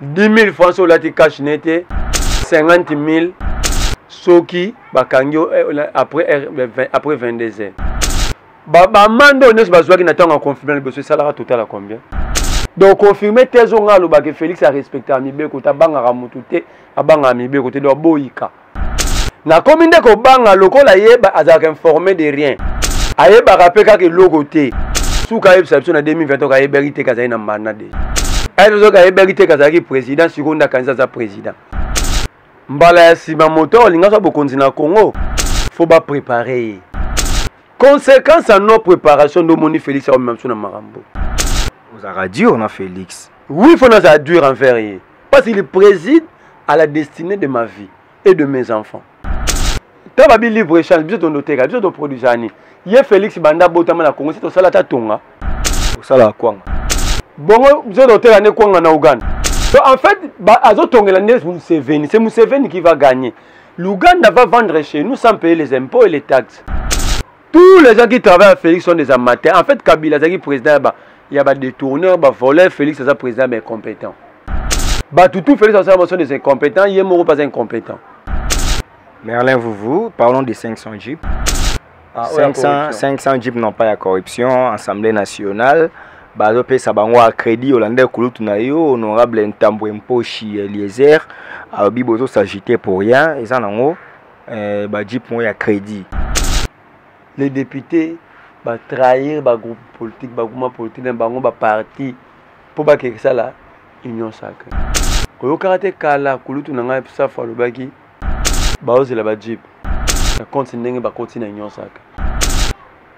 10 000 francs sur la cash nette, 50 000 soki bakangio après 22 heures. Mando ne se bazwa qui n'attend en confirmer le besoin salaire total à combien? Donc confirmer tes ongalo ba que Félix a respecté Amibe ko ta banga ramutute abanga Amibe ko te do boyika. Na commune de ko banga lokola yeba azaka informé de rien. Ayeba rapeka ke logoté. Souka exception en 2020 ka yebérité kaza na manade. Ayo ka yebérité kaza ki président seconda kanza za président. Mbala ya sima moto linga so bokonzi na Congo. Faut pas préparer. Conséquence à nos préparations de Moni Félix à même sur le Marambo. Vous avez dit on a Félix. Oui, il faut nous dur en faire. Parce qu'il préside à la destinée de ma vie et de mes enfants. Tu vas bien libre échange, bien ton notaire, bien ton produit. Il y a Félix Banda Botama la Congo, c'est au Salata Tonga. Au Salata Kwang. Bon, bien notaire à Kwanga na Ouganda. En fait, c'est Museveni qui va gagner. L'Ouganda va vendre chez nous sans payer les impôts et les taxes. Tous les gens qui travaillent à Félix sont des amateurs. En fait, Kabila, c'est président, il y a des détourneurs, des voleurs. Félix, c'est président, mais compétent. Tout Félix, c'est des incompétents. Il est pas incompétent. Merlin, vous, parlons des 500 jeeps. 500 jeeps n'ont pas la corruption. Assemblée nationale. Bazope Sabango a crédit Hollandais Kouloutunayo, honorable Ntambwe Mposhi Eliezer. Bibozo s'agiter pour rien. Et ça, non, jeep a crédit. Les députés vont trahir le groupe politique, le gouvernement politique, le parti pour que ça la union sacrée. Quand on a kala kulutu nanga ça fa le baki ba c'est la jeep. Ça continue ba continuer union sacrée.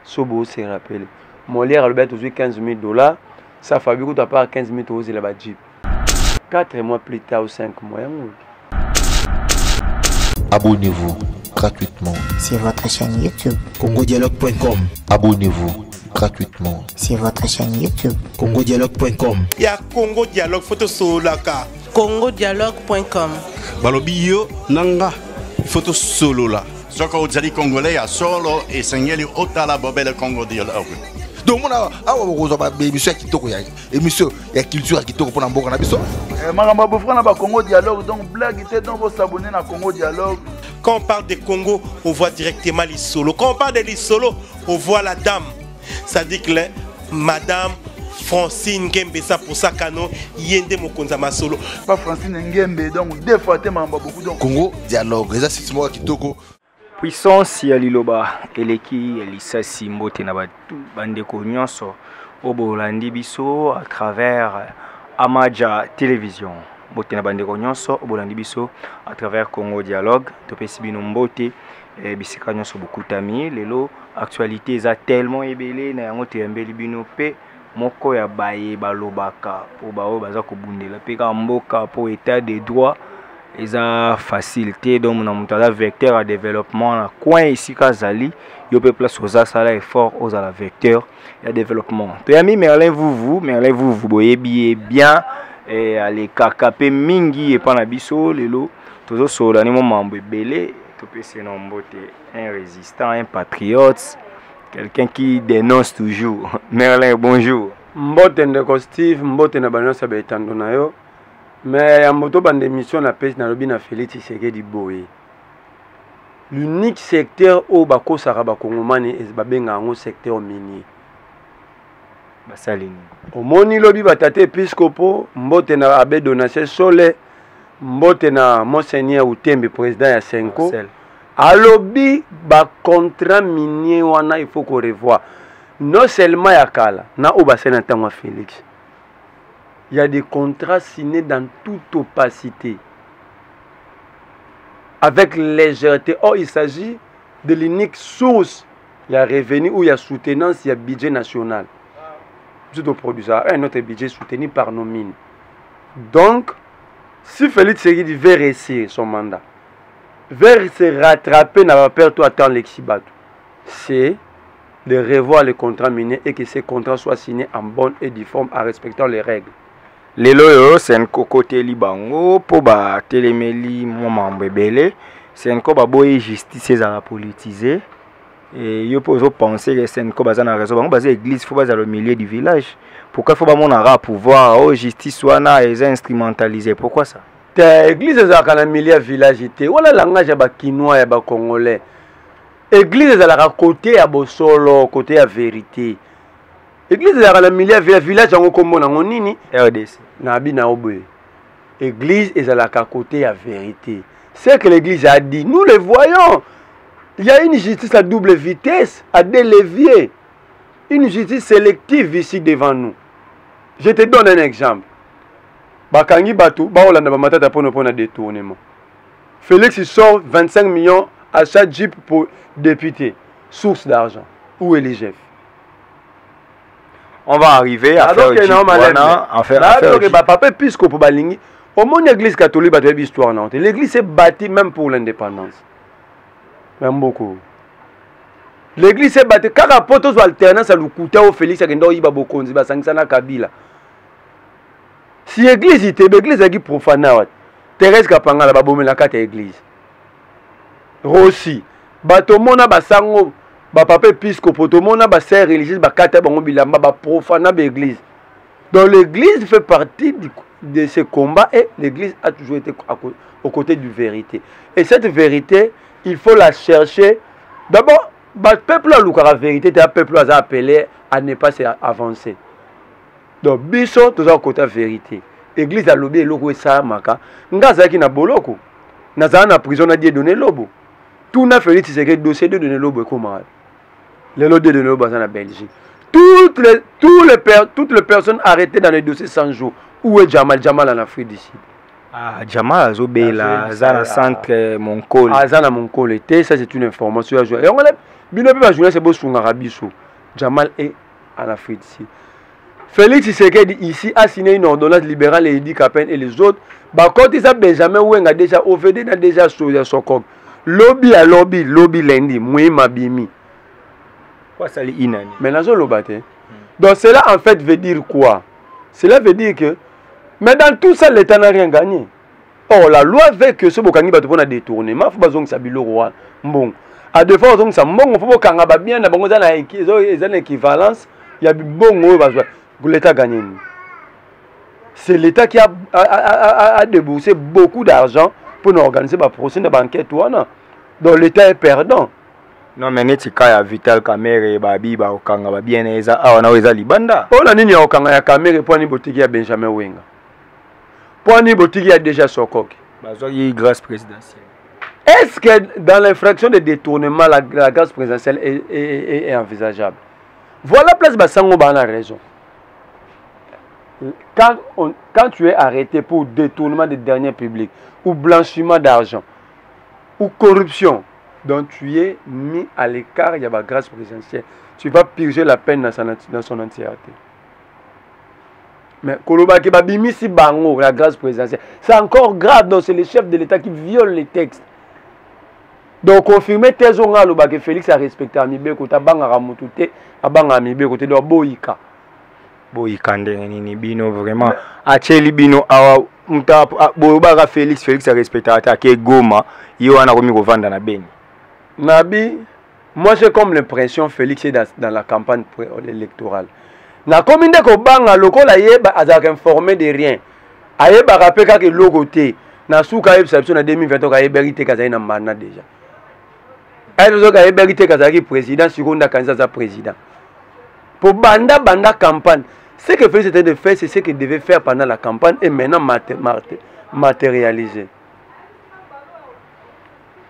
Sobo se rappelle. Molière le bet aujourd'hui $15,000, ça fa beaucoup à part 15 000 c'est la jeep. 4 mois plus tard ou 5 mois. Abonnez-vous gratuitement sur votre chaîne YouTube congodialogue.com. Abonnez-vous gratuitement sur votre chaîne YouTube congodialogue.com. Il y a Congo Dialogue photo solaka congodialogue.com. Balobi yo nanga photo solo la. Soko ozali congolais ya solo et sengeli otala bobele Congo Dialogue. Donc on a émission kitoko ya émission ya culture kitoko pour mboka na biso. Maramba bofra na ba Congo Dialogue, donc blague était donc vous s'abonner na Congo Dialogue. Quand on parle de Congo, on voit directement les solos. Quand on parle de les solos, on voit la dame. Ça dit que Madame Francine Ngembe, ça pour ça cano yende mokonza ma solo. Pas Francine Ngembe, donc deux fois Maramba beaucoup donc Congo Dialogue, ça c'est moi kitoko. Puissance ya liloba eleki elisa simbo te na bandeko nyonso obolandi biso à travers Amaja Télévision. Bote na bandeko nyonso obolandi biso à travers Congo Dialogue. Topesi bino mbote bisika nyonso bokutami lelo actualité eza tellement ebele na yango te yambeli bino pe moko ya baye balobaka po bao baza kobundela pe ka mboka po état de droit. Ils ont facilité donc mon montage vecteur à développement na coin ici Kazali yo peut place aux asala effort aux ala vecteur et à développement to yami Merlin vous boyez bien et aller kakape mingi et pas na biso lelo tozo solani mo mambo belé to pese na mbote un résistant un patriote quelqu'un qui dénonce toujours. Merlin bonjour mbote ndeko Steve mbote na banyosa betando na yo. Mais à moto bande émission la pêche na lobi na Félix Tshisekedi boye. L'unique secteur où bako saraba kongomani es babenga ngo secteur minier. Basalini. Omoni lobi batate episcopo mbote na abbé Donatien Sole mbote na monseigneur Utembe président ya Senko. Alobi ba contrat minier wana il faut qu'on revoie. Non seulement ya kala na obasena tangwa Félix. Il y a des contrats signés dans toute opacité, avec légèreté. Or, il s'agit de l'unique source. Il y a revenu où il y a soutenance, il y a budget national. Tout au produiseur, un autre budget soutenu par nos mines. Donc, si Félix Tshisekedi veut réussir son mandat, veut se rattraper dans la perte à temps l'exibato, c'est de revoir les contrats miniers et que ces contrats soient signés en bonne et due forme en respectant les règles. Lelo yo c'est un cocoté libango pour ba telemeli mo mambebele c'est un ko ba boye justice za la politiser Et il faut penser que c'est une raison. On base l'église, il faut baser au milieu du village. Pourquoi il faut pas mon pouvoir, oh justice soit là et instrumentalisé. Pourquoi ça? L'église est dans le milieu du village. Voilà le langage des Kinois et des Congolais. L'église est à côté à Bosolo, côté à vérité. L'église est dans le milieu du village. RDC. L'église est à côté à vérité. C'est que l'église a dit. Nous le voyons. Il y a une justice à double vitesse, à deux leviers. Une justice sélective ici devant nous. Je te donne un exemple. Bakangi Batou, Baolanda Bamatata pour un détournement. Félix il sort 25 millions à chaque Jeep pour député. Source d'argent. Où est les chefs? On va arriver à faire papa puisque pour balingi. Au moins l'église catholique a une histoire. L'église s'est bâtie même pour l'indépendance. Même beaucoup. L'église s'est battue. Quand la porte aux alternance à l'Ukuta au Félix à Gendo Iba Bokonzi, Basangsana Kabila. Si l'église était l'église a dit profane. Thérèse Kapanga la babome la carte église. Rossi. Batomona Basango, Bapapé Piscopo, Tomona Basser religieuse, Bakata Bango Bilamba, Baprofana l'église. Donc l'église fait partie de ce combat et l'église a toujours été aux côtés du vérité. Et cette vérité, il faut la chercher. D'abord, le peuple a la vérité, le peuple a appelé à ne pas avancer. Donc, biso, tout ça côté vérité. L'église a lobé loko ça maka. Ngaza qui na boloko. Naza na prison a dit donner lobo. Tout n'a fait c'est que dossier de donner lobo comment. Les lots de donner lobo en Belgique. Toutes les personnes arrêtées dans les dossiers 100 jours. Où est Jamal? Jamal en Afrique d'ici. Ah, Jamal Azobé, la Zana Centre Moncol. Ah, Zana Moncol, ça c'est une information à jouer. Et on a bien peu journée, c'est beau sur Arabiso. Jamal est en Afrique d'ici. Félix Tshisekedi ici a signé une ordonnance libérale et dit qu'à peine et les autres. Bah, quand ils ont Benjamin Oueng a déjà offert, a déjà sur son corps. Lobby à lobby lundi, Mouima Bimi. Quoi ça les inani? Mais là, je l'ai. Donc cela en fait veut dire quoi? Cela veut dire que, mais dans tout ça, l'État n'a rien gagné. Or, la loi veut que ce Bokani va te détourner. Mais il faut pas que ça bille roi. Bon. À deux fois, on faut que bien, une équivalence. Il y a bon, l'État a gagné. C'est l'État qui a déboursé beaucoup d'argent pour organiser le procès de banquette. Donc l'État est perdant. Non, mais n'est-ce pas Vital Kamere et Babi, Okanga, bien, on a Libanda. On a dit Okanga ya Kamere pour une boutique à Benjamin Wenga. Pour une boutique à déjà Sokok. Il y a grâce présidentielle. Est-ce que dans l'infraction de détournement, la grâce présidentielle est envisageable? Voilà place Bassango a raison. Quand tu es arrêté pour détournement des deniers publics, ou blanchiment d'argent, ou corruption, donc tu es mis à l'écart, il y a la grâce présidentielle. Tu vas purger la peine dans son entièreté. Mais Kolobaki Babimi si Bango, la grâce présidentielle, c'est encore grave, donc c'est le chef de l'État qui viole les textes. Donc confirmer tes ongalo que Félix a respecté Amibe côté banga ramutute, abanga Amibe côté de Boyika. Boyika ndeni bino vraiment. Acheli bino awa mta boba Félix a respecté attaquer Goma, yo ana komi kovanda na Beni. Nabi, moi j'ai comme l'impression Félix est dans la campagne électorale. Na commune de Kobanga, lokola yeba azak informé de rien. Ayeba rappelé que logoté. Na souka exception en 2020 ka yebérité kaza na mana déjà. Ayeba ka yebérité kaza ki président seconda candidat président. Pour banda campagne, ce que Félix était de faire, c'est ce qu'il devait faire pendant la campagne et maintenant matérialiser.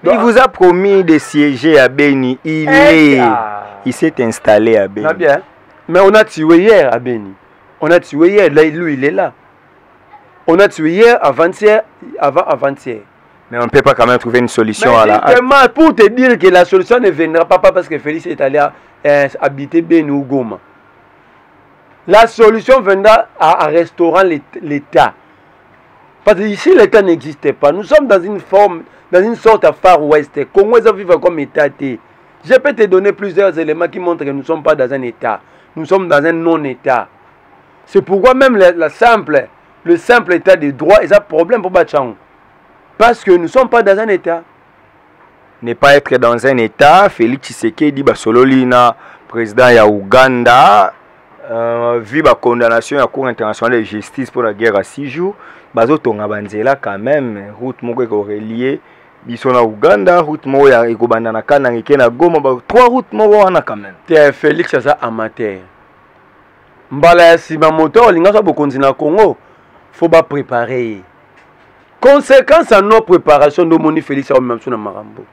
Il vous a promis de siéger à Beni. Il s'est installé à Beni. Bien. Mais on a tué hier à Beni. On a tué hier, là, lui il est là. On a tué hier, avant-hier. Mais on ne peut pas quand même trouver une solution mais à la... Pour te dire que la solution ne viendra pas parce que Félix est allé habiter Beni ou Goma. La solution viendra à restaurer l'État. Parce qu'ici, l'État n'existait pas. Nous sommes dans une forme, dans une sorte de Far West. Congo vivent comme État. Je peux te donner plusieurs éléments qui montrent que nous ne sommes pas dans un État. Nous sommes dans un non-État. C'est pourquoi même le simple État de droit est un problème pour Bachang. Parce que nous ne sommes pas dans un État. ne pas être dans un état. Félix Tshisekedi basololi na président ya Ouganda vu la condamnation à la Cour internationale de justice pour la guerre à 6 jours. Bazo tonga banzela quand même route moko ko relier biso na Ouganda, route moko ya ekobanda na Kanangike na Goma, 3 routes moko wana quand même. Te Félix ça amateur. Mbala ya sima moto linga so bokonzi na Congo, faut ba préparer. Conséquence à nos préparations de moni Félix a même sur Marambo.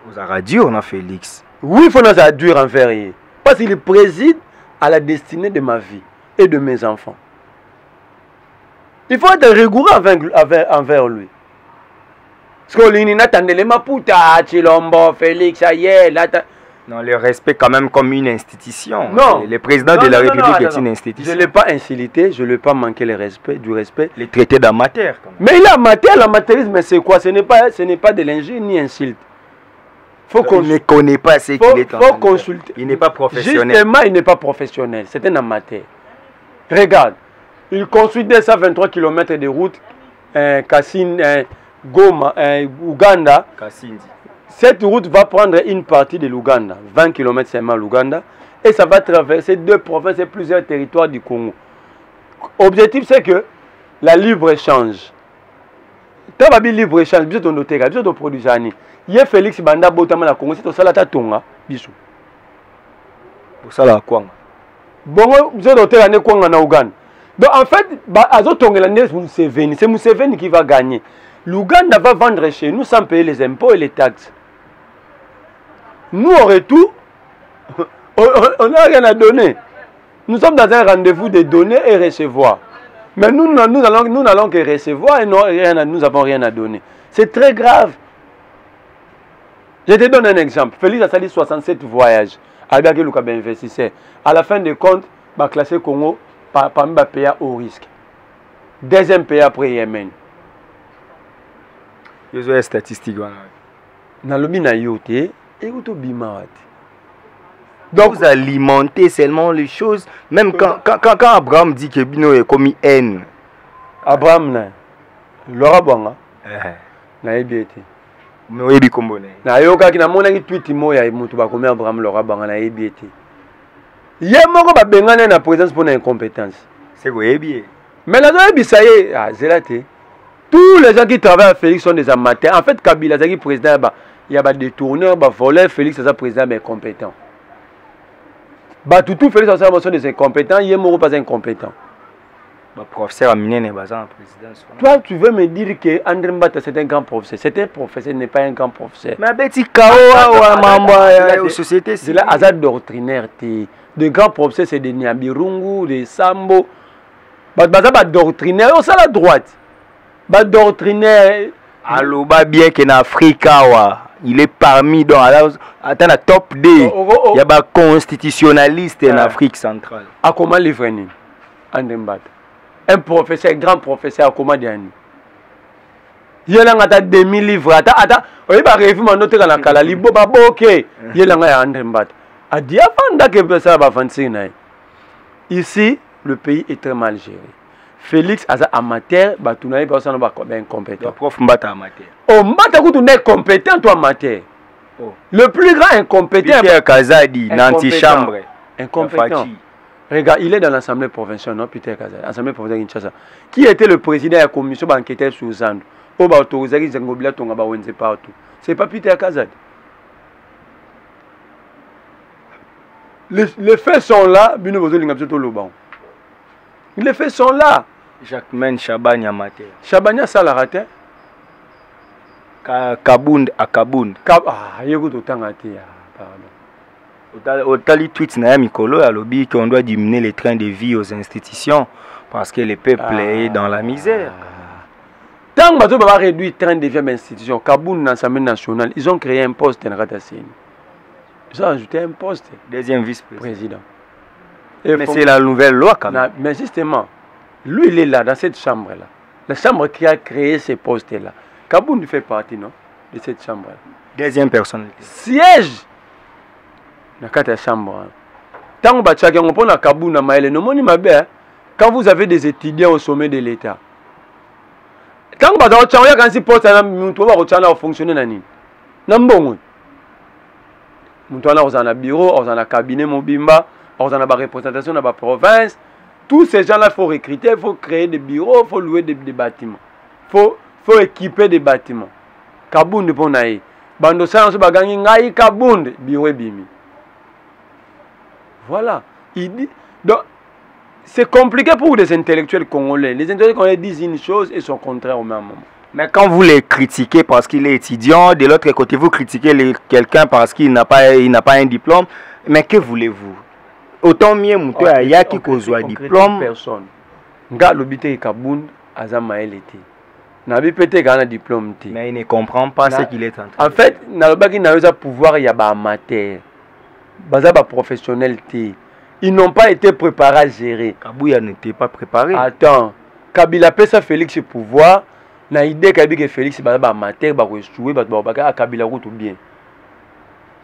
Vous avez dit on a Félix. Oui, il faut nous dur envers lui parce qu'il préside à la destinée de ma vie et de mes enfants. Il faut être rigoureux envers lui. Parce que l'Uni n'attendait les Maputa, Chilombo, Félix, Ayer, non, le respect quand même comme une institution. Non. Le président de la République est une institution. Je ne l'ai pas insulté, je ne l'ai pas manqué du respect. Les traités d'amateur. Mais il est amateur, l'amateurisme, c'est quoi? Ce n'est pas de l'injure ni insulte. Il ne connaît pas ce qu'il est en train de consulter. Il n'est pas professionnel. Justement, il n'est pas professionnel. C'est un amateur. Regarde, il construit 223 km de route, Goma, Ouganda. Kassindi. Cette route va prendre une partie de l'Ouganda, 20 km seulement l'Ouganda, et ça va traverser 2 provinces et plusieurs territoires du Congo. L'objectif, c'est que la libre-échange. Tu vas libre-échange, tu vas noter, tu vas produire. Il y a Félix Banda Botama na Congo, c'est au Salata Tonga, bisou. Pour ça, la Kwanga. Bon, vous avez noté l'année Kwanga na Ouganda. Donc en fait, c'est Museveni qui va gagner. L'Ouganda va vendre chez nous sans payer les impôts et les taxes. Nous, au retour, on n'a rien à donner. Nous sommes dans un rendez-vous de donner et recevoir. Mais nous n'allons que recevoir et nous n'avons rien à donner. C'est très grave. Je te donne un exemple. Félix a sali 67 voyages. Avec le Kabe investisseur. À la fin de compte, il va classer Congo parmi les pays au risque. Deuxième pays après Yémen. Il y a des statistiques. Nalobi na yote, écoute bimawati. Donc vous alimentez seulement les choses, même quand Abraham dit que Bino est commis haine. Abraham na Laura Bwanga. Na ebiete. Mais oui, bikombone. Na yoka ki na mona ki tweet moya mutu ba komi Abraham Laura Bwanga na ebiete. Ye moko ba bengana na présence pour na incompétence. C'est quoi ebié? Mais la zoe bisaye zelate. Tous les gens qui travaillent à Félix sont des amateurs. En fait, Kabila Zaki président, il y a des détourneurs, des voleurs. Félix est président, mais compétent. Tout Félix sont des incompétents. Il est pas incompétent. Professeur Aminé n'est pas un président. Toi, tu veux me dire que André Mbata c'est un grand professeur. C'est un professeur, n'est pas un grand professeur. Mais Betty Kawa, maman, société, c'est là, hasard doctrinaire. De grands professeurs, c'est des Nyabirungu, des Sambo. Doctrinaire, on la droite. Doctrinaire. Aloba bien qu'en Afrique, il est parmi dans la top D. Il y a des constitutionnalistes en Afrique centrale. À comment livrer André Mbata? Un professeur, grand professeur, à comment dire? Il y a 2000 livres. Attends, il va arriver à noter dans la Kalali. Ok, il y a André Mbata. A dit avant que ça va avancer. Ici, le pays est très mal géré. Félix a amateur, batunaï personne va incompétent. Prof Mbata amateur. Oh Mbata tu n'es compétent toi amateur. Le plus grand incompétent. Peter Kazadi, l'antichambre. Incompétent. Regarde, il est dans l'Assemblée provinciale, non Peter Kazadi, l'Assemblée provinciale de Kinshasa. Qui était le président de la commission d'enquête sur Zand? Oh bah autorisé qu'ils engobent Tonga Wenze partout. C'est pas Peter Kazadi. Les faits sont là, Bino Bozo Lingabsoto Loban. Les faits sont là. Jacquemaine Chabania amateur. Chabania ça l'a raté. Kabound à Kabound. Ah, il y a eu autant raté. Pardon. Au tali tweet na Mikolo a lobby qu'on doit diminuer les trains de vie aux institutions parce que le peuple est dans la misère. Tant que va réduire le train de vie à l'institution, Kabound dans l'Assemblée nationale, ils ont créé un poste en Ratassine. Ils ont ajouté un poste. Deuxième vice-président. Mais c'est la nouvelle loi quand même. Mais justement, lui il est là, dans cette chambre-là. La chambre qui a créé ces postes-là. Kabound fait partie, non, de cette chambre-là. Deuxième personne. Siège dans la chambre. Tant que on prend Kabound, quand vous avez des étudiants au sommet de l'État, quand vous avez un poste, vous fonctionner. na mbongo mutu wana ozala na bureau ozala na cabinet mobimba ozala na représentation na province. Tous ces gens-là, il faut recruter, il faut créer des bureaux, il faut louer des bâtiments. Il faut équiper des bâtiments. Kabound pour naï. Bando Sanso bagangi ngai Kabound, bureau bimi. Voilà. Il dit. Donc, c'est compliqué pour les intellectuels congolais. Les intellectuels congolais disent une chose et son contraire au même moment. Mais quand vous les critiquez parce qu'il est étudiant, de l'autre côté, vous critiquez quelqu'un parce qu'il n'a pas un diplôme, mais que voulez-vous? Autant mieux muto ya yaki kozwa diplôme personne. Nga lobité Kabound azama elete. Na bi pété kana diplôme té. Mais il ne comprend pas ce qu'il est en train. En fait, na lobaki na yoza pouvoir ya ba amateur. Baza ba professionnel té. Ils n'ont pas été préparés à gérer. Kabouya n'était pas préparé. Attends, Kabila pesa Félix pouvoir, na idée que Félix baza ba amateur ba ko jouer ba ba Kabila route bien.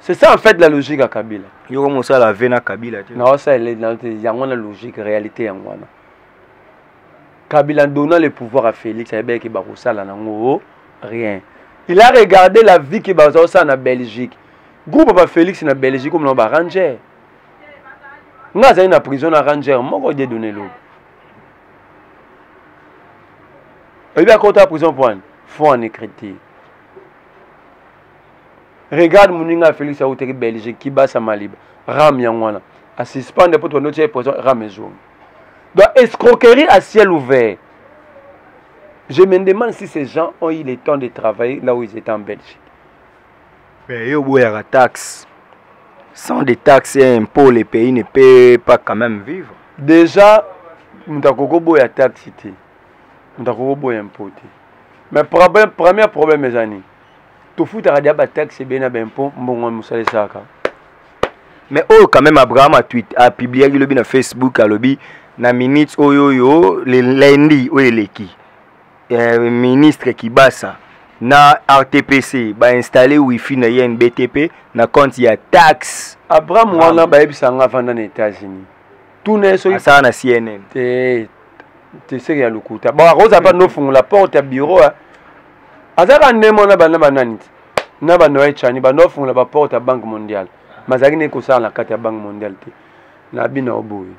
C'est ça en fait la logique à Kabila. Il y a comme ça la veine à Kabila. Non, ça il y a une logique, réalité en Wana. Kabila donnant le pouvoir à Félix, il y a rien. Il a regardé la vie qui est en Belgique. Groupe de Félix en Belgique comme un ranger. Nous avons une prison à ranger, moi je donné l'eau. Il y a une prison pour un faut en écrire. Regarde Mouninga Félix à Outéri Belgique qui bat sa Maliba. Ram Yangwana. À suspendre pour ton autre prison, Ram Zoom. Donc, escroquerie à ciel ouvert. Je me demande si ces gens ont eu le temps de travailler là où ils étaient en Belgique. Mais il y a des taxes. Sans des taxes et impôts, les pays ne peuvent pas quand même vivre. Déjà, nous avons des taxes. Nous avons des impôts. Mais le premier problème, mes amis. Tout fout à la taxe et bien impôt, bon, on ça. Mais oh, quand même, Abraham a publié sur Facebook, à lobby, na minute oyoyo, le lundi, où est qui ministre qui basa, na RTPC, ba installé Wi-Fi na yen BTP, na compte y a taxe. Abraham wana ba ebisanga vanda na États-Unis. Tout n'est so ça na CNN. Te sérieux lokuta. Bon, Rosa ba no fungula la porte à bureau. Azaka ndemo na bana banani. Na ba noye chani ba no fungula ba porte à Banque mondiale. Mazaki ne ko ça la carte à Banque mondiale te. Na bina oboyi.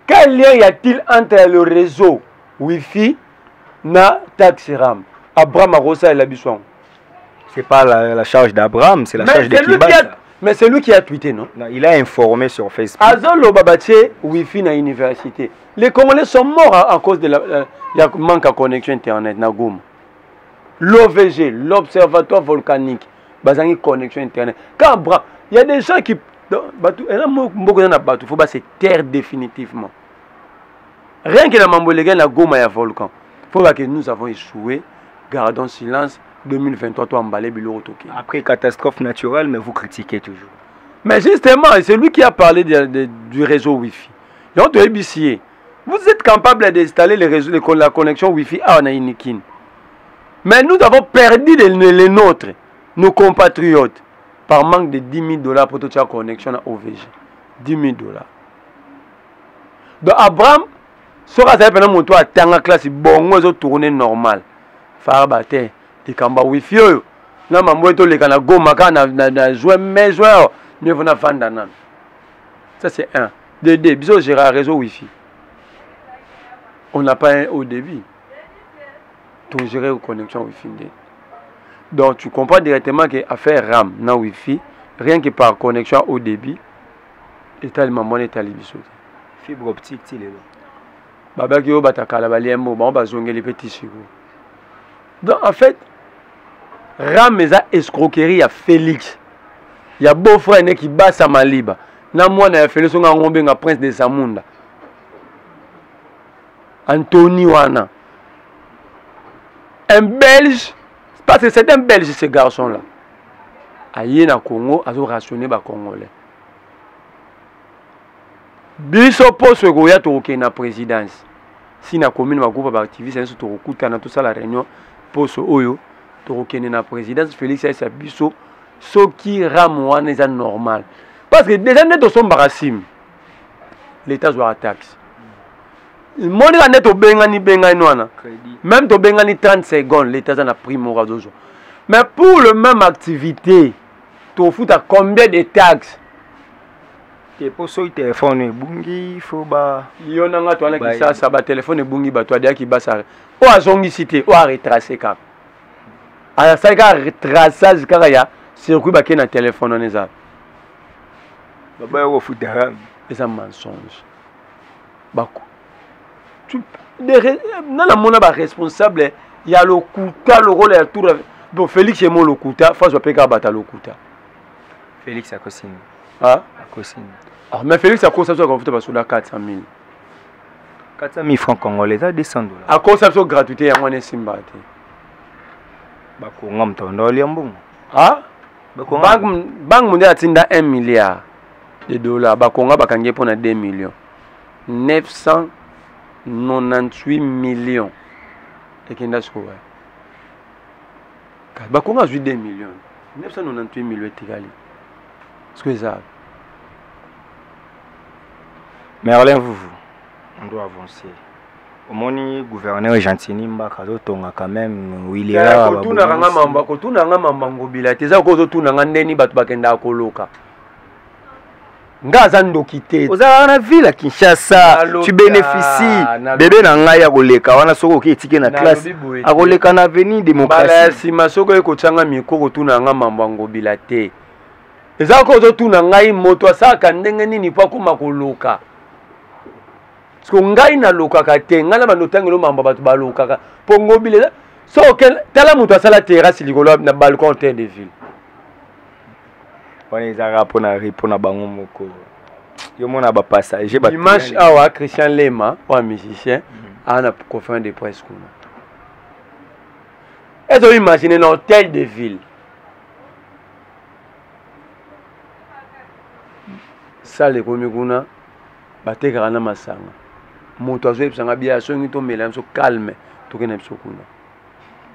Quel lien y a-t-il entre le réseau Wi-Fi na taxe RAM? Abraham Rosa et la Bisson. C'est pas la charge d'Abraham, c'est la charge de Kibasa. Mais c'est lui qui a tweeté, non? Non, il a informé sur Facebook. Azolo Babache, Wi-Fi na université. Les Congolais sont morts à cause de la manque de connexion internet na Goma. L'OVG, l'Observatoire volcanique, bazangi connexion internet. Quand Abraham, il y a des gens qui il faut se taire définitivement. Rien que la Mamboléga na Goma ya volcan. Il faut que nous avons échoué. Gardons silence. 2023, toi emballé Bilo Toki. Après catastrophe naturelle, mais vous critiquez toujours. Mais justement, c'est lui qui a parlé du réseau Wi-Fi. Vous êtes capable d'installer la connexion Wi-Fi à Anaïnikin. Mais nous avons perdu les nôtres, nos compatriotes, par manque de 10 000 $ pour toute la connexion à OVG. 10 000 $. Donc Abraham, ce que ça mon toit à la classe, bon, on tourner normal. Farabate. Kamba Wi-Fi na mamweto le kana goma kana na jouer mais joueur ne vona fanda nan. Ça c'est un. Deux, biso gérer un réseau Wi-Fi. On n'a pas un haut débit. Tout gérer une connexion Wi-Fi. Donc tu comprends directement que affaire RAM na Wi-Fi, rien que par connexion haut débit, étalement mon état biso. Fibre optique ti lelo. Baba ki yo batakala baliembo ba bazongeli petit chigo. Donc en fait RAM eza escroquerie à Félix. Il y a beau frère qui bat sa Maliba. Na moi na Félix on a ngombe nga prince de Samunda. Anthony Wana. Un Belge, parce que c'est un Belge ce garçon là. Aïe na Congo, azo rationner ba Congolais. Biso poste goya to na présidence. Si na commune ma groupe activiste c'est to okuta na tout ça la réunion poste oyo. La présidence Félix a biso ce qui ramouane est normal parce que déjà net au son barassim l'état doit taxe mon net au bengani wana même to bengani 30 secondes l'état en a pris mon radozo Mais pour le même activité, tu fous à combien de taxes? Et pour ça, le téléphone, bungi, il faut ba. Il y en a qui ça, ba téléphone bungi, ba toi, qui bat ça. Ou à zongi cité, ou à retracer cap. À ça, il y a retraçage, car il y a circuit ba qui na téléphone on est ça. Bah, au foot d'arabe. C'est un mensonge. Bah, tu, dans la monnaie, ba responsable, il y a le Kouta, le rôle et tout. Bon, Félix est mon le Kouta, faut se payer qu'à battre le Kouta. Félix a cosine. Ah? A cosine. Ah, mais Félix a cause ça qu'on fait sur la 400 000. 400 000 francs congolais, ça $200. À cause ça gratuité, on est simbate. Bah, qu'on a m'tendant liambon. Ah? Banque mondiale a 1 milliard de dollars. Bah, qu'on a bakangé pour 2 millions. 998 millions. Et qui n'a ce qu'on a? Bah, qu'on a 2 millions. 998 millions de Tigali. Ce que ça. Merlin, on doit avancer. Au moins, le gouverneur Gentini Mbaka, quand même, il est là. Quand on a un membre, quand on a un membre, il y a des gens qui ont un neni batubakenda koloka. Ngazando quitté. Aux a ville à Kinshasa, tu bénéficies. Bébé n'a rien à goleka, on a soko qui est ticket na classe. À goleka na avenue démocratie. Si ma soko est kochanga miko, tu n'as un membre bilate. Les gens qui ont un ngai moto ça kandenge nini pa kuma koloka. Parce que ngai na loka kate ngala banotangelo mamba batu baloka ka pongo bile so kel tala muto asala terrasse likolo na balcon terre de ville. On est à répondre à bango moko. Yo mona ba passager ba dimanche awa Christian Lema un musicien ana conférence de presse kuna. Est-ce que vous imaginez un hôtel de ville? Ça les komi kuna batekaka na masanga. Moto azo ebisanga bia so ngi to mela so calme to kena biso kuna.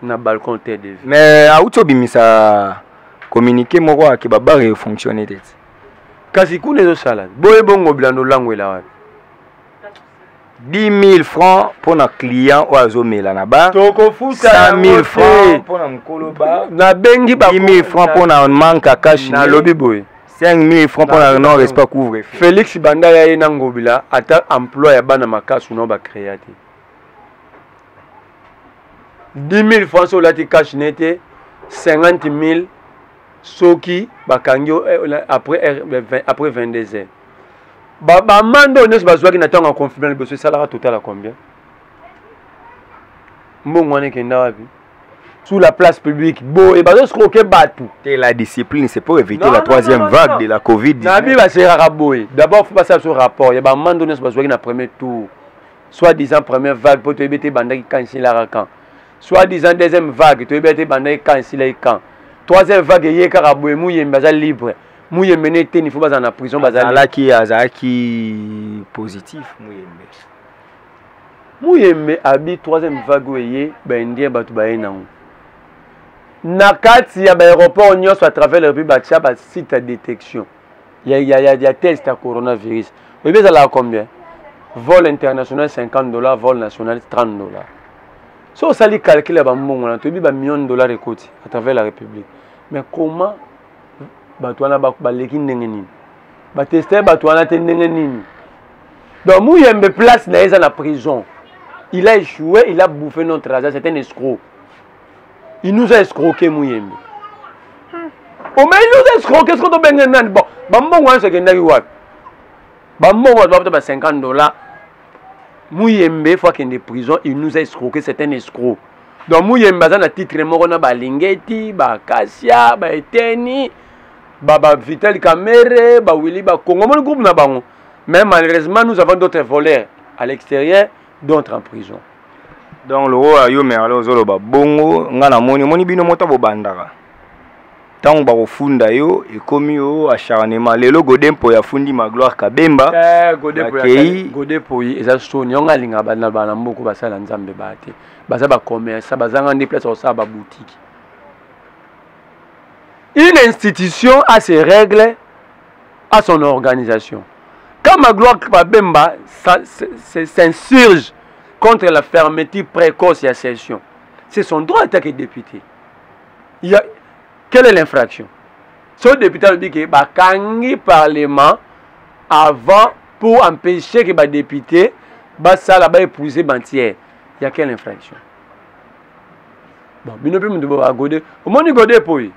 Na balcon terre de ville. Mais auto bimisa communiquer moko aki babare fonctionner tete. Kasi kuna ezo sala. Boye bongo bilando langwela wapi. 10 000 francs pour un client ou azo mela na ba. 100 000 francs pour un mkolo ba. Na bengi ba 10 000 francs pour un manque à cash. Na lobby boy. 5 000 francs pour un non respect couvre. Félix Banda ya na ngobila ata emploi ya bana makasu no ba créaté. 10 000 francs sur la cash nete 50 000 soki bakangio après 22 heures. Ba mando ne se bazwa ki natanga confirmer le besoin salaire total à combien? Mbongo ne kenda wapi? Sous la place publique. Bon, et bazo scroquer batou. Et la discipline, c'est pour éviter la troisième vague de la Covid-19. Nabi va se raboyer. D'abord, faut passer sur rapport. Il y a un moment donné, c'est na premier tour. Soit disant première vague pour te éviter bandaki quand il a quand. Soit disant deuxième vague, tu éviter bandaki quand il a quand. Troisième vague, il y a caraboué, mouillé, baza libre. Mouillé mené, il faut pas en prison, baza là qui est positif, mouillé. Mouillé, mais habite troisième vague, oui, ben indien batou baé na. Nakati ya l'aéroport nyos à travers le République Batia ba site de détection. Il y a test à coronavirus. Vous savez ça combien? Vol international $50, vol national $30. So ça li calcule ba mbongo na to bi ba millions de dollars écoute à travers la République. Mais comment batwana ba leki ndenge nini? Ba tester batwana te ndenge nini? Donc Mouyembe place na eza na prison. Il a échoué, il a bouffé notre argent, c'est un escroc. Il nous a escroqué Mouyembe. Oh mais il nous a escroqué, qu'est-ce qu'on a bien gagné? Bon, bambon c'est que n'a eu bambon va $50. Mouyembe fois qu'il est en prison, il nous a escroqué, c'est un escroc. Donc Mouyembe a un titre mort na ba Lingeti, ba Kassia, ba Eteni, ba Vital Kamere, ba Willy ba Congo, mon groupe na bango. Mais malheureusement nous avons d'autres voleurs à l'extérieur, d'autres en prison. Donc le roi yo merlo zolo ba bongo ngana moni bino mota bo bandaka tango ba kofunda yo ekomi yo acharnement lelo godempo ya fundi Magloire Kabemba godepo eza soni onga linga bana bana mboko basala nzambe bate baza ba commerce bazanga ndi place au ba boutique. Une institution a ses règles, a son organisation. Quand Magloire Kabemba s'insurge contre la fermeture précoce et la session, c'est son droit d'attaquer député. Quelle est l'infraction? Ce député a dit que le Parlement avant pour empêcher que les députés ça là-bas épouser Bantier. Il y a quelle infraction? Bon, il ne peut pas goder. Au moins, il godé pour lui.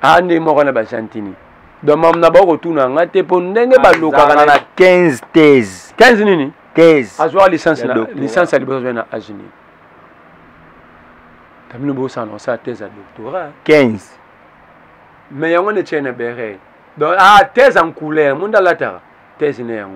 Ah, ne m'a pas chantini. Donc, je n'ai pas retourné en gâté pour nous. 15 thèses. 15 nini? Thèses. À jouer licence à l'Ibrozo à Génie. Tu as besoin de ça thèse à doctorat. 15. Mais il y a un tient béré. Donc, thèse en couleur. Mon dans la terre. Thèse n'est en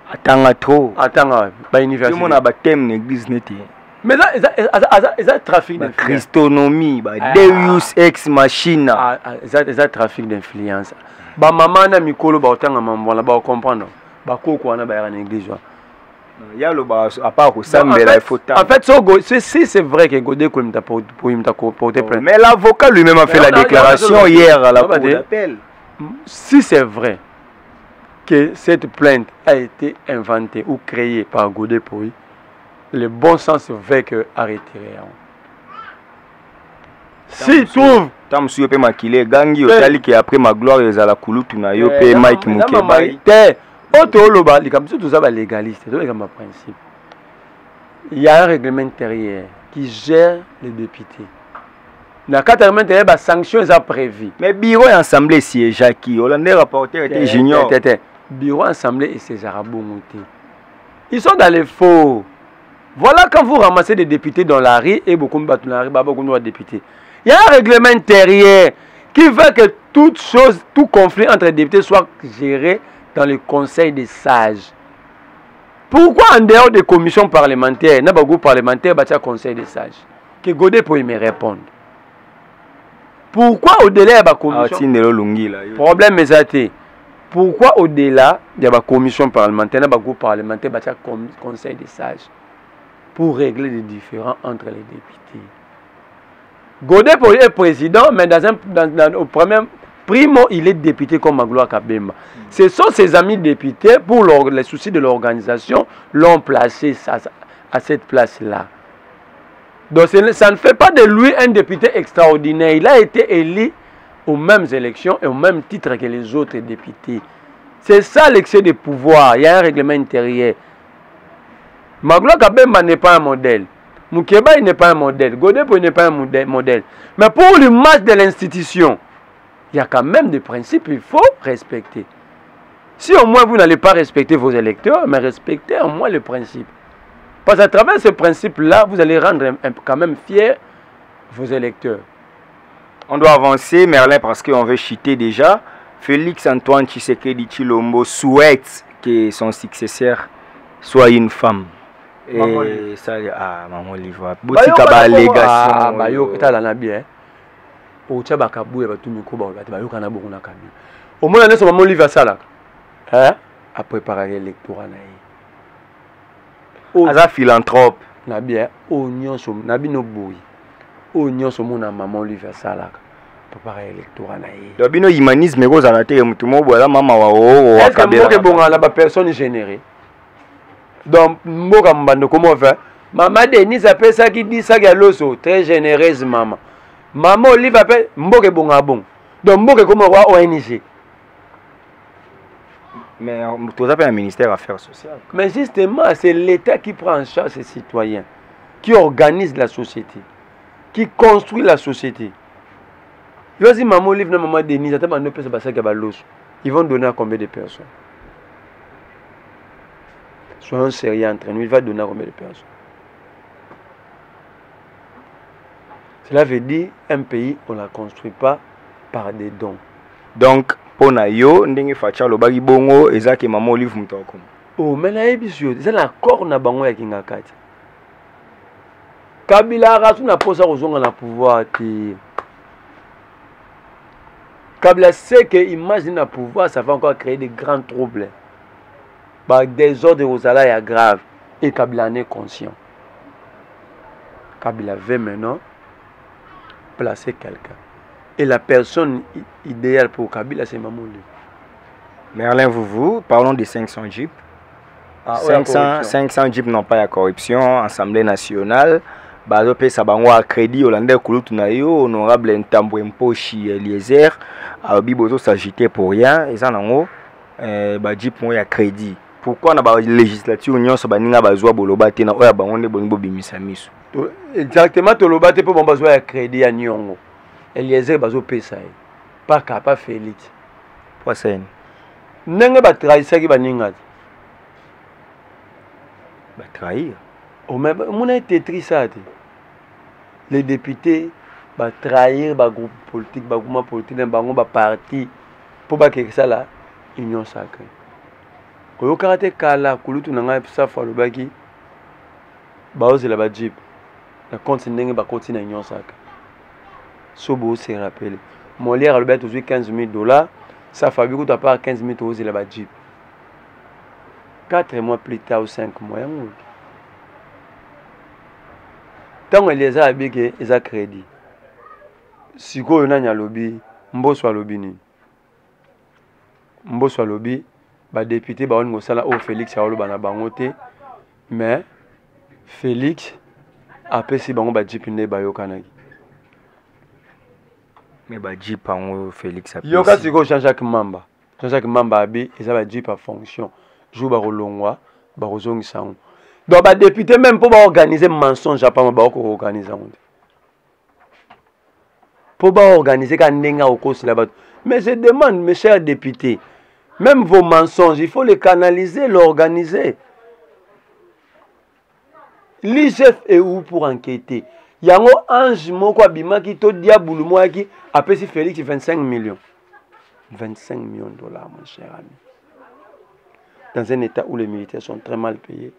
Attends trop. Attends, ba université. Tout le monde a un thème l'église n'était. Mais ça trafic d'influence. Christonomie, Deus ex machina. Ça trafic d'influence. Ba maman na mikolo ba otanga mambo la ba comprendre. Ba koko na ba ya l'église. Il y a le bas à part au Sambela il faut. En fait, si c'est vrai que Godé comme t'a porté plainte. Mais l'avocat lui-même a fait la déclaration hier à la cour d'appel. Si c'est vrai que cette plainte a été inventée ou créée par Godé Poui, le bon sens veut que arrêter. Si trouve tant monsieur peut maquiller gangi otali qui après ma gloire les à la kulutu na yo pe Mike Mukeba. Otoloba les comme tout ça va légaliste, c'est comme un principe. Il y a un règlement intérieur qui gère les députés. Dans le cadre intérieur, les sanctions sont prévues. Mais bureau assemblée siège qui Hollandais rapporteur était junior. Bureau assemblée et ces arabongoté. Ils sont dans les faux. Voilà quand vous ramassez des députés dans la rue et beaucoup de battent dans la rue, beaucoup de députés. Il y a un règlement intérieur qui veut que toute chose, tout conflit entre les députés soit géré dans le conseil des sages. Pourquoi en dehors des commissions parlementaires, il y a beaucoup de parlementaires qui ont un conseil des sages? Que Godé peut me répondre. Pourquoi au-delà de la commission? Problème est ça. Pourquoi au-delà de la commission parlementaire, il y a beaucoup de parlementaires qui ont un conseil des sages pour régler les différends entre les députés? Godé peut être président, mais au premier primo, il est député comme Magloire Kabemba. Ce sont ses amis députés, pour les soucis de l'organisation, l'ont placé à cette place-là. Donc ça ne fait pas de lui un député extraordinaire. Il a été élu aux mêmes élections et au même titre que les autres députés. C'est ça l'excès de pouvoir. Il y a un règlement intérieur. Magloire Kabemba n'est pas un modèle. Mukeba n'est pas un modèle. Godé n'est pas un modèle. Mais pour l'image de l'institution, il y a quand même des principes qu'il faut respecter. Si au moins vous n'allez pas respecter vos électeurs, mais respectez au moins les principes. Parce qu'à travers ce principe-là, vous allez rendre quand même fiers vos électeurs. On doit avancer, Merlin, parce qu'on veut chuter déjà. Félix Antoine Tshisekedi Tshilombo souhaite que son successeur soit une femme. Et ça, maman Livre. Boutique à l'allégation. Bayo, tu as bien. Au Tchaba Kabou, tu me coupes, tu vas y avoir beaucoup de cabinet. Au moins, on a maman Livre à ça là. À préparer l'électorat. Aza philanthrope. Nabia, oignon sur Nabino Boui. Oignon sur mon maman Livre à ça là. Préparer l'électorat. Nabino humanisme, mais vous arrêtez, tout le monde, voilà, maman, est-ce que bon là, personne générée? Donc, Mboka Mbando, comment faire? Maman Denise appelle ça qui dit ça qui a l'osso. Très généreuse, maman. Maman Olive appelle Mboka bon. Donc, Mboka comment voir ONG? Mais tu as un ministère des Affaires sociales. Mais justement, c'est l'État qui prend en charge ses citoyens, qui organise la société, qui construit la société. Si maman Olive, maman Denise, ils vont donner à combien de personnes? Soyons sérieux entre nous, il va donner à combien de personnes? Cela veut dire un pays, on ne la construit pas par des dons. Donc, pour Nayo, ndenge facha lo bagi bongo ezaki maman Olive mutoko. Oh, mais na ebisio, c'est l'accord na bango ya kingakati. Kabila rasu na posa kozonga na pouvoir ti. Kabila sait que imagine na pouvoir, ça va encore créer de grands troubles. Bah, des ordres aux aléas graves. Et Kabila en est conscient. Kabila veut maintenant placer quelqu'un. Et la personne idéale pour Kabila, c'est Maman Olive. Merlin, parlons des 500 jeeps. 500 jeeps n'ont pas la corruption, Assemblée nationale. bazopesa bango a crédit Hollande kulutu na yo honorable Ntambwe Mposhi Eliezer alobi bozo s'agiter pour rien eza nango ba jeep mo ya crédit. Pourquoi na ba législature nyonso baninga bazwa boloba te na oya bango nde bolingo bimisa miso exactement toloba te po bon bazwa ya crédit ya nyongo Eliezer bazopesa ye pas Félix pour ça ndenge batrahisaki baninga batrahir mona tetri ça te les députés batrahir ba groupe politique ba groupement politique na bango ba parti po bakeke sala union sacrée koyokaka te kala kulutu na ngai safa alobaki baozela ba jeep na compte ndenge bakoti na union sacrée so bo se rappelle Molière alobaki tozwi $15,000 safa abi kutu apart 15,000 tozela ba jeep 4 mois plus tard ou 5 mois yango tango Eliezer abike eza crédit sikoyo nani alobi Mbosso alobi nini Mbosso alobi badepute baoni kosala oyo Félix aoloba na bango te mais Félix apesi bango bajipe nde bayokanaki mais bajipe yango Félix apesi yoka sikoyo Jean-Jacques Mamba abi eza bajipe a fonction jour bakolongwa bakozongisa yango donc badepute même mpo baorganize mensonge apama baokoorganize yango te mpo baorganize ka ndenge akokosila bato mais je demande mes chers députés même vos mensonges il faut les canaliser l'organiser l'IGF est où pour enquêter yango ange moko abimaki to diabulu moyaki apesi Félix 25 millions $25 millions mon cher ami dans un état où les militaires sont très mal payés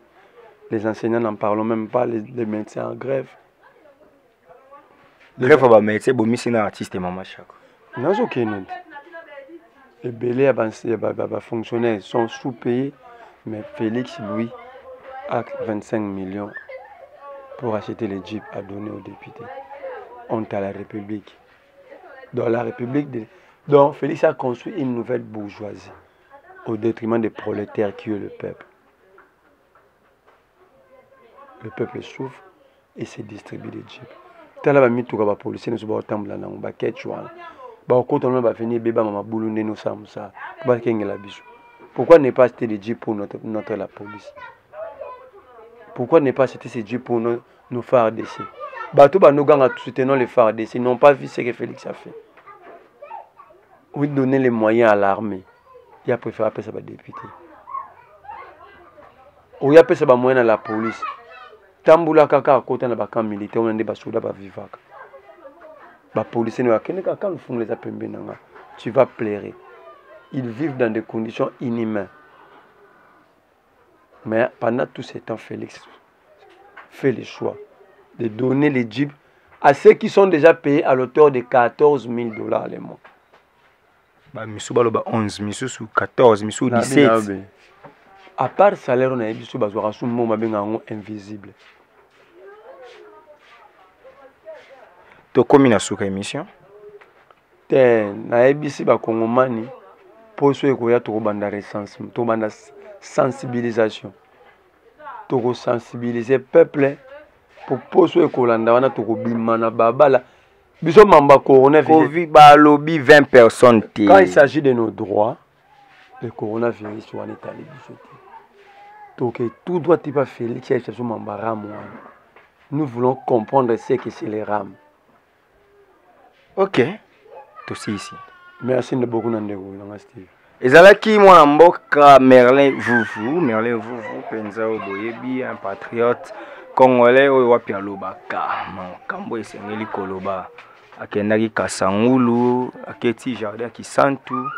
les enseignants n'en parlons même pas les médecins en grève grève ba médecin bomisi na artiste mama chako nazo kenod les belés à fonctionnaires sont sous-payés mais Félix lui a 25 millions pour acheter les jeeps à donner aux députés. Honte à la République. Dans la République, donc Félix a construit une nouvelle bourgeoisie au détriment des prolétaires qui est le peuple. Le peuple souffre et se distribue des jeeps. Tala ba mituka ba policiers ne sont pas tambula na ba ketchwa. Ba koto na ba venir beba mama bulunde no samsa. Ba kengela biso. Pourquoi ne pas acheter des jeeps pour notre la police? Pourquoi ne pas acheter ces jeeps pour nos phares d'essai? Bateau Banoganga soutenant les phares d'essai, ils n'ont pas vu ce que Félix a fait. Oui, donner les moyens à l'armée. Il a préféré appeler ça député. Ou il a appelé ça moyen à la police. Tamboula kaka à côté de la camp militaire, on a des soldats qui vivent. Les policiers quand nous font les appels, tu vas pleurer. Ils vivent dans des conditions inhumaines. Mais pendant tout ce temps, Félix fait le choix de donner les jeeps à ceux qui sont déjà payés à l'auteur de $14,000 les mois. Bah, Missou Baloba 11, Missou sous 14, Missou 17. À part salaire, on a eu Missou Bazouara sous mon mabengango invisible. Tu combien na souka émission? Na ebisi ba Kongomani pour ceux qui ont tout banda recensement, tout banda sensibilisation. Tout sensibiliser peuple pour ceux qui ont wana tout bimana babala. Biso mamba coronavirus. Ba lobby 20 personnes. Quand il s'agit de nos droits, le coronavirus soit étalé biso. Donc tout doit être pas fait les mamba ram. Nous voulons comprendre ce que c'est les rames. Ok. Tout ici. Merci de beaucoup Nandego dans Steve. Ezalaki mwana mboka Merlin Vuvu penza oboyebi un patriote congolais oyo wapi alobaka makambo esengeli koloba akendaki Kasangulu aketi jardin Kisantu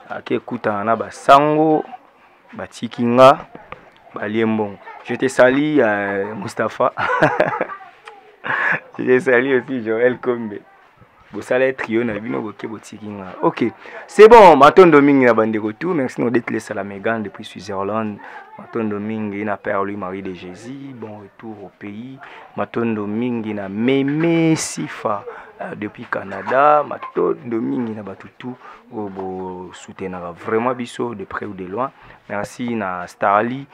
akekutana na basango batikinga baliembongo. Je te salue Mustapha. Je te salue aussi Joël Kombe. Vous allez trio na bino boke botikinga. OK. C'est bon, Maton Domingue na bande retour. Merci d'être laissé à la Mégane depuis Switzerland. Matondo mingi na Père Louis-Marie de Jésus, bon retour au pays. Matondo mingi na Mémé Sifa depuis Canada. Matondo mingi na Batutu bo soutenir vraiment biso de près ou de loin. Merci na Starly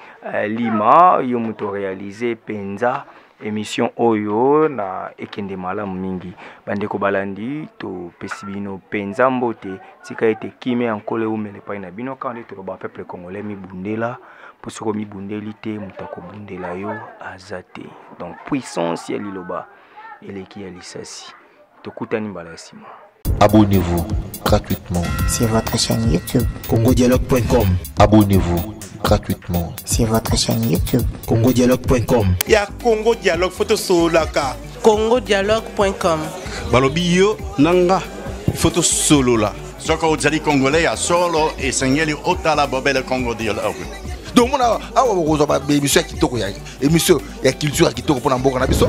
Lima yo moto réalisé Penza émission Oyo na ekende malamu mingi. Bandeko balandi to pesibino Penza mbote tika ete kime ankole umele pa na bino quand to ba peuple congolais mi bundela pour ce mi bundeli te mutako bundela yo azate. Donc puissance ya liloba eleki ya lisasi. Tokutani mbala sima. Abonnez-vous gratuitement sur votre chaîne YouTube. congodialogue.com. Abonnez-vous gratuitement sur votre chaîne YouTube. congodialogue.com. Il y a Congo Dialogue photo solaka. congodialogue.com. Balobi yo nanga photo solo là. Soko ozali congolais ya solo esengeli otala bobele Congo Dialogue. donc mona awa bokozwa baémission ya kitoko ya émission ya culture ya kitoko mpona mboka na biso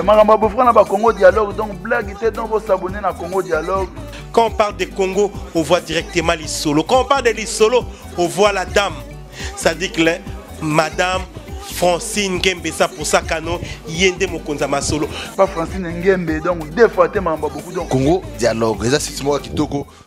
makambo ya bofrana ba Congo Dialogue donc blague te donc vous s'abonner na Congo Dialogue. Quand on parle de Congo, on voit directement les solos. Quand on parle de les solos, on voit la dame. Ça dit que Madame Francine Ngembesa pour ça canon yende mokonza masolo. Pas Francine Ngembe donc deux fois te makambo beaucoup donc Congo Dialogue eza site moko ya kitoko